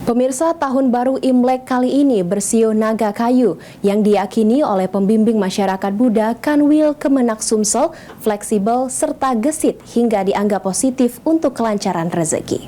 Pemirsa, Tahun Baru Imlek kali ini bersio naga kayu yang diyakini oleh pembimbing masyarakat Buddha Kanwil Kemenak Sumsel, fleksibel serta gesit hingga dianggap positif untuk kelancaran rezeki.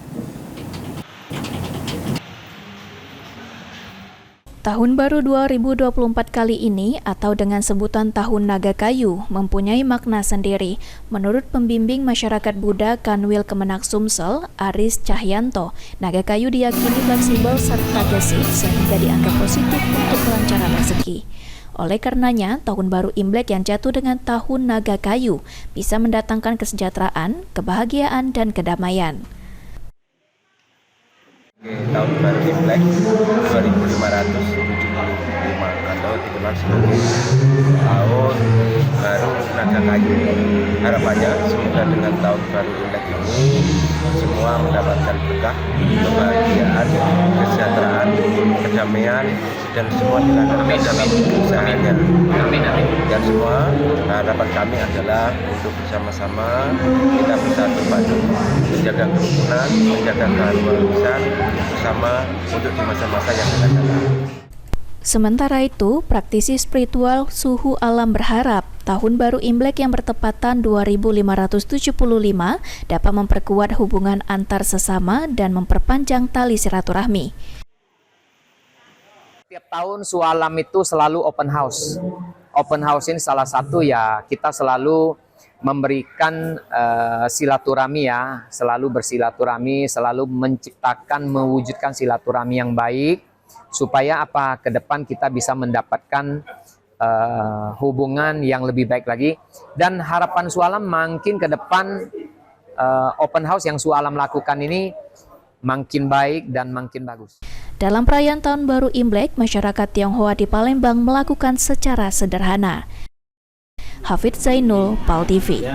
Tahun Baru 2024 kali ini atau dengan sebutan Tahun Naga Kayu mempunyai makna sendiri. Menurut pembimbing masyarakat Buddha Kanwil Kemenak Sumsel, Aris Cahyanto, naga kayu diyakini fleksibel serta gesit sehingga dianggap positif untuk kelancaran rezeki. Oleh karenanya, Tahun Baru Imlek yang jatuh dengan Tahun Naga Kayu bisa mendatangkan kesejahteraan, kebahagiaan, dan kedamaian. Tahun Baru Imlek 2575 atau dikenal sebagai Tahun Baru Naga Kayu. Harapannya semoga dengan Tahun Baru Imlek ini semua mendapatkan berkah, kebahagiaan, kesejahteraan, kedamaian, dan semua dilancarkan dalam usahanya. Dan semua harapan kami adalah untuk bersama-sama kita bersatu padu menjaga kerukunan, menjaga keharmonisan bersama untuk di masa-masa yang akan datang. Sementara itu, praktisi spiritual Suhu Alam berharap Tahun Baru Imlek yang bertepatan 2575 dapat memperkuat hubungan antar sesama dan memperpanjang tali silaturahmi. Setiap tahun Suhu Alam itu selalu open house. Open house ini salah satu ya kita selalu memberikan silaturahmi ya, selalu bersilaturahmi, selalu menciptakan, mewujudkan silaturahmi yang baik, supaya apa ke depan kita bisa mendapatkan hubungan yang lebih baik lagi. Dan harapan Suhu Alam makin ke depan open house yang Suhu Alam lakukan ini makin baik dan makin bagus. Dalam perayaan Tahun Baru Imlek, masyarakat Tionghoa di Palembang melakukan secara sederhana. Hafidz Zainul, PAL TV.